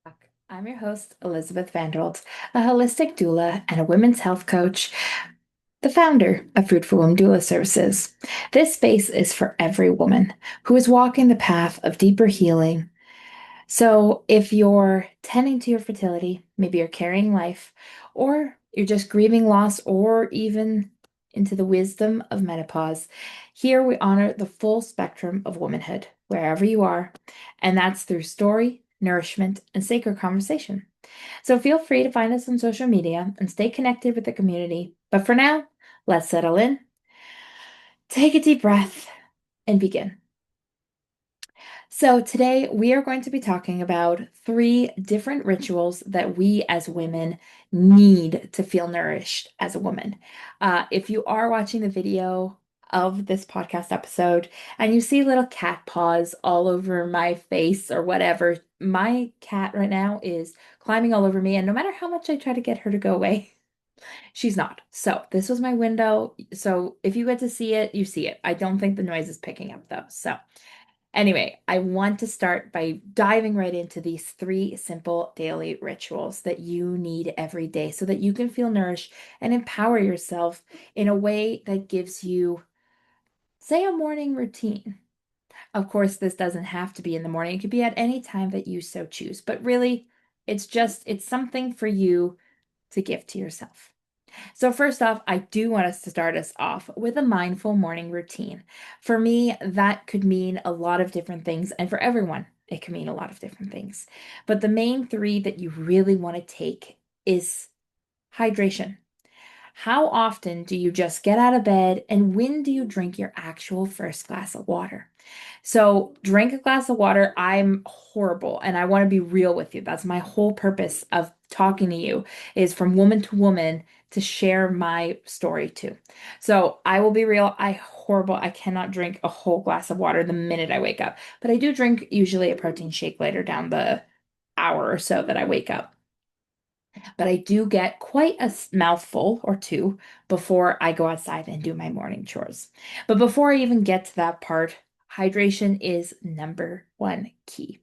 Back. I'm your host, Elizabeth Vanderholt, a holistic doula and a women's health coach, the founder of Fruitful Doula Services. This space is for every woman who is walking the path of deeper healing. So, if you're tending to your fertility, maybe you're carrying life, or you're just grieving loss, or even into the wisdom of menopause, here we honor the full spectrum of womanhood, wherever you are, and that's through story, nourishment, and sacred conversation. So, feel free to find us on social media and stay connected with the community. But for now, let's settle in, take a deep breath, and begin. So, today we are going to be talking about three different rituals that we as women need to feel nourished as a woman. If you are watching the video of this podcast episode and you see little cat paws all over my face or whatever, my cat right now is climbing all over me, and no matter how much I try to get her to go away, she's not. So, this was my window. So, if you get to see it, you see it. I don't think the noise is picking up though. So, anyway, I want to start by diving right into these three simple daily rituals that you need every day so that you can feel nourished and empower yourself in a way that gives you, say, a morning routine. Of course, this doesn't have to be in the morning. It could be at any time that you so choose, but really, it's something for you to give to yourself. So first off, I do want us to start us off with a mindful morning routine. For me, that could mean a lot of different things, and for everyone, it can mean a lot of different things. But the main three that you really want to take is hydration. How often do you just get out of bed, and when do you drink your actual first glass of water? So, drink a glass of water. I'm horrible, and I want to be real with you. That's my whole purpose of talking to you, is from woman to woman to share my story too. So, I will be real. I cannot drink a whole glass of water the minute I wake up. But I do drink usually a protein shake later down the hour or so that I wake up. But I do get quite a mouthful or two before I go outside and do my morning chores. But before I even get to that part, hydration is number one key.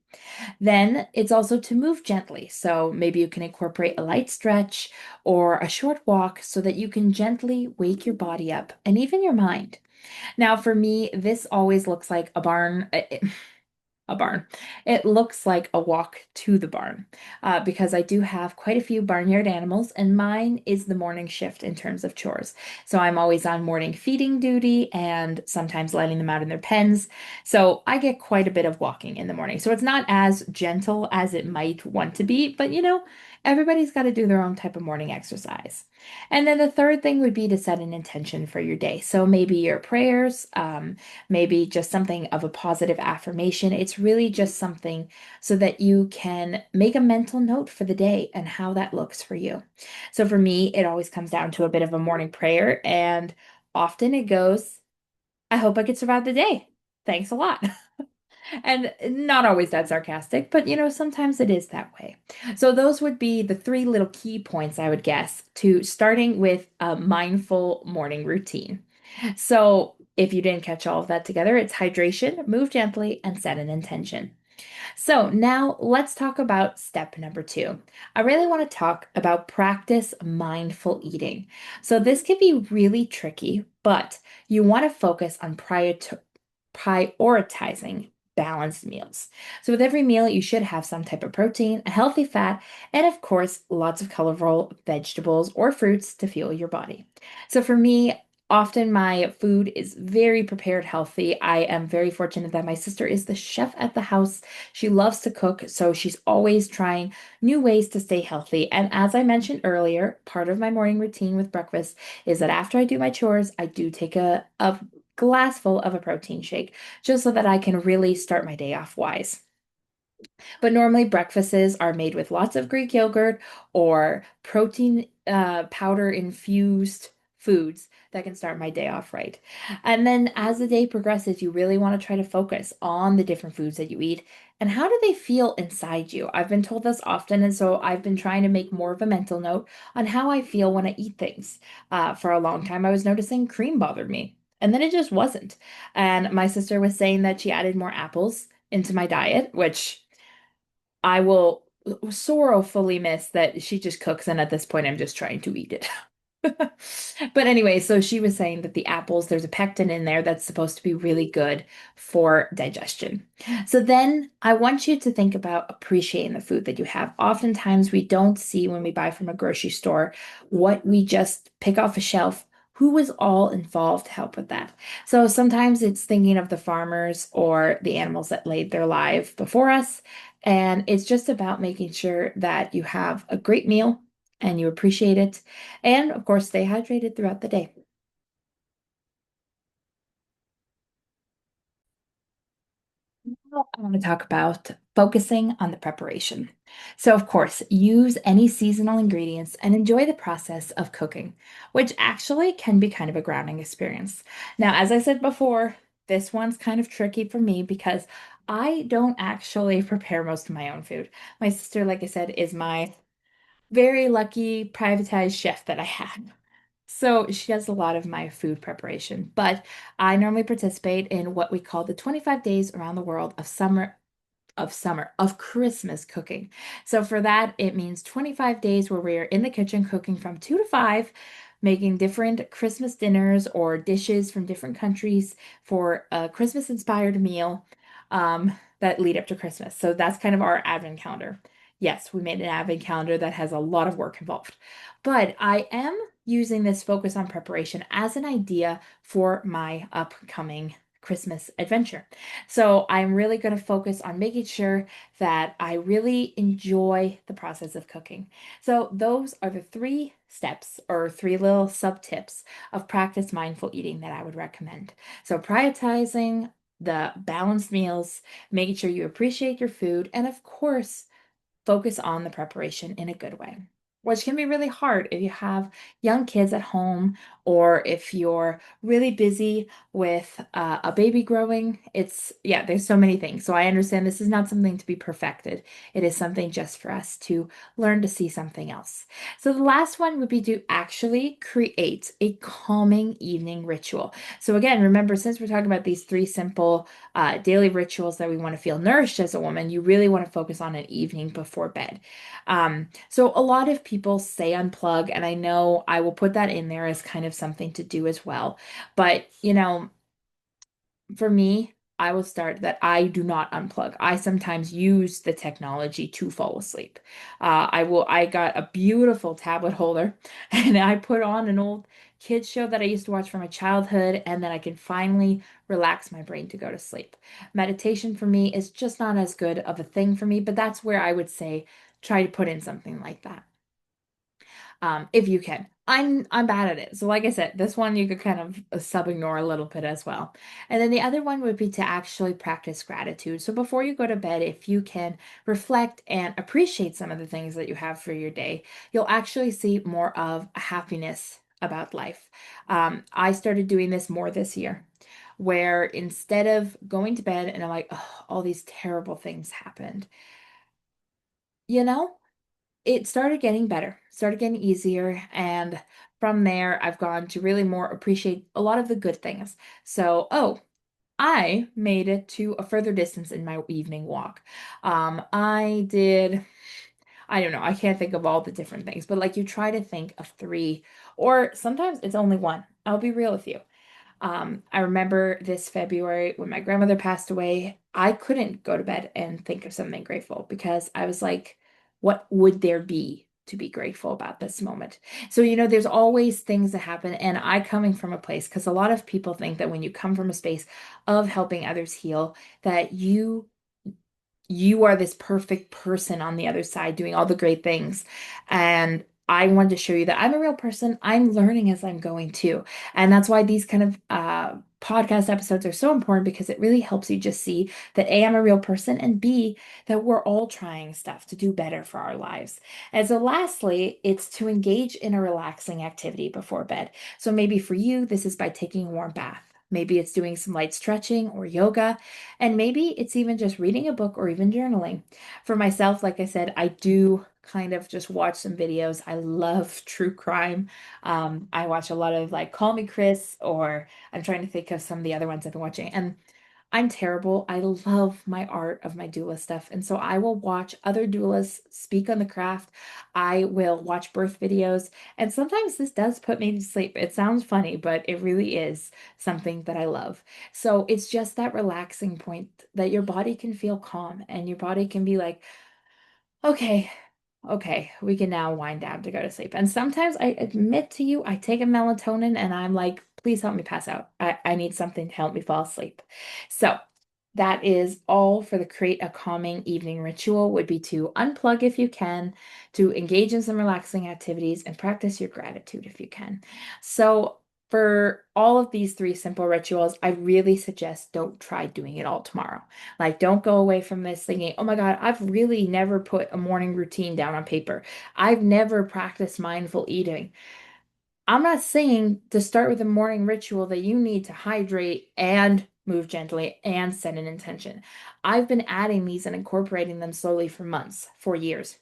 Then it's also to move gently. So maybe you can incorporate a light stretch or a short walk so that you can gently wake your body up and even your mind. Now, for me, this always looks like a barn. It looks like a walk to the barn because I do have quite a few barnyard animals, and mine is the morning shift in terms of chores. So I'm always on morning feeding duty and sometimes letting them out in their pens. So I get quite a bit of walking in the morning. So it's not as gentle as it might want to be, but everybody's got to do their own type of morning exercise. And then the third thing would be to set an intention for your day. So maybe your prayers, maybe just something of a positive affirmation. It's really just something so that you can make a mental note for the day and how that looks for you. So for me, it always comes down to a bit of a morning prayer, and often it goes, I hope I could survive the day. Thanks a lot. And not always that sarcastic, but sometimes it is that way. So those would be the three little key points I would guess to starting with a mindful morning routine. So if you didn't catch all of that together, it's hydration, move gently, and set an intention. So now let's talk about step number two. I really want to talk about practice mindful eating. So this can be really tricky, but you want to focus on prioritizing balanced meals. So with every meal, you should have some type of protein, a healthy fat, and of course, lots of colorful vegetables or fruits to fuel your body. So for me, often my food is very prepared healthy. I am very fortunate that my sister is the chef at the house. She loves to cook, so she's always trying new ways to stay healthy. And as I mentioned earlier, part of my morning routine with breakfast is that after I do my chores, I do take a glass full of a protein shake just so that I can really start my day off wise. But normally breakfasts are made with lots of Greek yogurt or protein powder infused foods that can start my day off right. And then as the day progresses, you really want to try to focus on the different foods that you eat and how do they feel inside you. I've been told this often, and so I've been trying to make more of a mental note on how I feel when I eat things. For a long time, I was noticing cream bothered me. And then it just wasn't. And my sister was saying that she added more apples into my diet, which I will sorrowfully miss that she just cooks, and at this point, I'm just trying to eat it. But anyway, so she was saying that the apples, there's a pectin in there that's supposed to be really good for digestion. So then I want you to think about appreciating the food that you have. Oftentimes we don't see when we buy from a grocery store what we just pick off a shelf. Who was all involved to help with that? So sometimes it's thinking of the farmers or the animals that laid their life before us. And it's just about making sure that you have a great meal and you appreciate it. And of course, stay hydrated throughout the day. Now I want to talk about focusing on the preparation. So, of course, use any seasonal ingredients and enjoy the process of cooking, which actually can be kind of a grounding experience. Now, as I said before, this one's kind of tricky for me because I don't actually prepare most of my own food. My sister, like I said, is my very lucky privatized chef that I had. So she does a lot of my food preparation, but I normally participate in what we call the 25 days around the world of Christmas cooking. So for that, it means 25 days where we're in the kitchen cooking from 2 to 5, making different Christmas dinners or dishes from different countries for a Christmas inspired meal that lead up to Christmas. So that's kind of our advent calendar. Yes, we made an advent calendar that has a lot of work involved. But I am using this focus on preparation as an idea for my upcoming Christmas adventure. So I'm really going to focus on making sure that I really enjoy the process of cooking. So those are the three steps or three little sub tips of practice mindful eating that I would recommend. So prioritizing the balanced meals, making sure you appreciate your food, and of course, focus on the preparation in a good way, which can be really hard if you have young kids at home or if you're really busy with a baby growing. Yeah, there's so many things. So I understand this is not something to be perfected. It is something just for us to learn to see something else. So the last one would be to actually create a calming evening ritual. So again, remember, since we're talking about these three simple daily rituals that we want to feel nourished as a woman, you really want to focus on an evening before bed. So a lot of people say unplug, and I know I will put that in there as kind of something to do as well. But, for me, I will start that I do not unplug. I sometimes use the technology to fall asleep. I got a beautiful tablet holder and I put on an old kids show that I used to watch from my childhood, and then I can finally relax my brain to go to sleep. Meditation for me is just not as good of a thing for me, but that's where I would say try to put in something like that if you can. I'm bad at it. So like I said, this one you could kind of sub ignore a little bit as well. And then the other one would be to actually practice gratitude. So before you go to bed, if you can reflect and appreciate some of the things that you have for your day, you'll actually see more of a happiness about life. I started doing this more this year, where instead of going to bed and I'm like, oh, all these terrible things happened, you know? It started getting better, started getting easier. And from there, I've gone to really more appreciate a lot of the good things. So, oh, I made it to a further distance in my evening walk. I did, I don't know, I can't think of all the different things, but like you try to think of three, or sometimes it's only one. I'll be real with you. I remember this February when my grandmother passed away, I couldn't go to bed and think of something grateful because I was like, what would there be to be grateful about this moment? So, there's always things that happen. And I coming from a place, because a lot of people think that when you come from a space of helping others heal, that you are this perfect person on the other side doing all the great things. And I wanted to show you that I'm a real person. I'm learning as I'm going too. And that's why these kind of podcast episodes are so important because it really helps you just see that A, I'm a real person, and B, that we're all trying stuff to do better for our lives. And so lastly, it's to engage in a relaxing activity before bed. So maybe for you, this is by taking a warm bath. Maybe it's doing some light stretching or yoga. And maybe it's even just reading a book or even journaling. For myself, like I said, I do kind of just watch some videos. I love true crime. I watch a lot of like Call Me Chris, or I'm trying to think of some of the other ones I've been watching. And I'm terrible. I love my art of my doula stuff. And so I will watch other doulas speak on the craft. I will watch birth videos. And sometimes this does put me to sleep. It sounds funny, but it really is something that I love. So it's just that relaxing point that your body can feel calm and your body can be like, okay, okay, we can now wind down to go to sleep. And sometimes I admit to you, I take a melatonin and I'm like, please help me pass out. I need something to help me fall asleep. So that is all for the create a calming evening ritual would be to unplug if you can, to engage in some relaxing activities and practice your gratitude if you can. So for all of these three simple rituals, I really suggest don't try doing it all tomorrow. Like, don't go away from this thinking, oh my God, I've really never put a morning routine down on paper. I've never practiced mindful eating. I'm not saying to start with a morning ritual that you need to hydrate and move gently and set an intention. I've been adding these and incorporating them slowly for months, for years.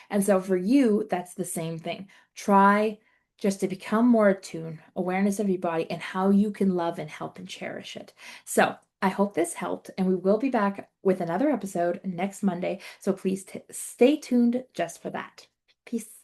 And so for you, that's the same thing. Try just to become more attuned, awareness of your body and how you can love and help and cherish it. So I hope this helped, and we will be back with another episode next Monday. So please stay tuned just for that. Peace.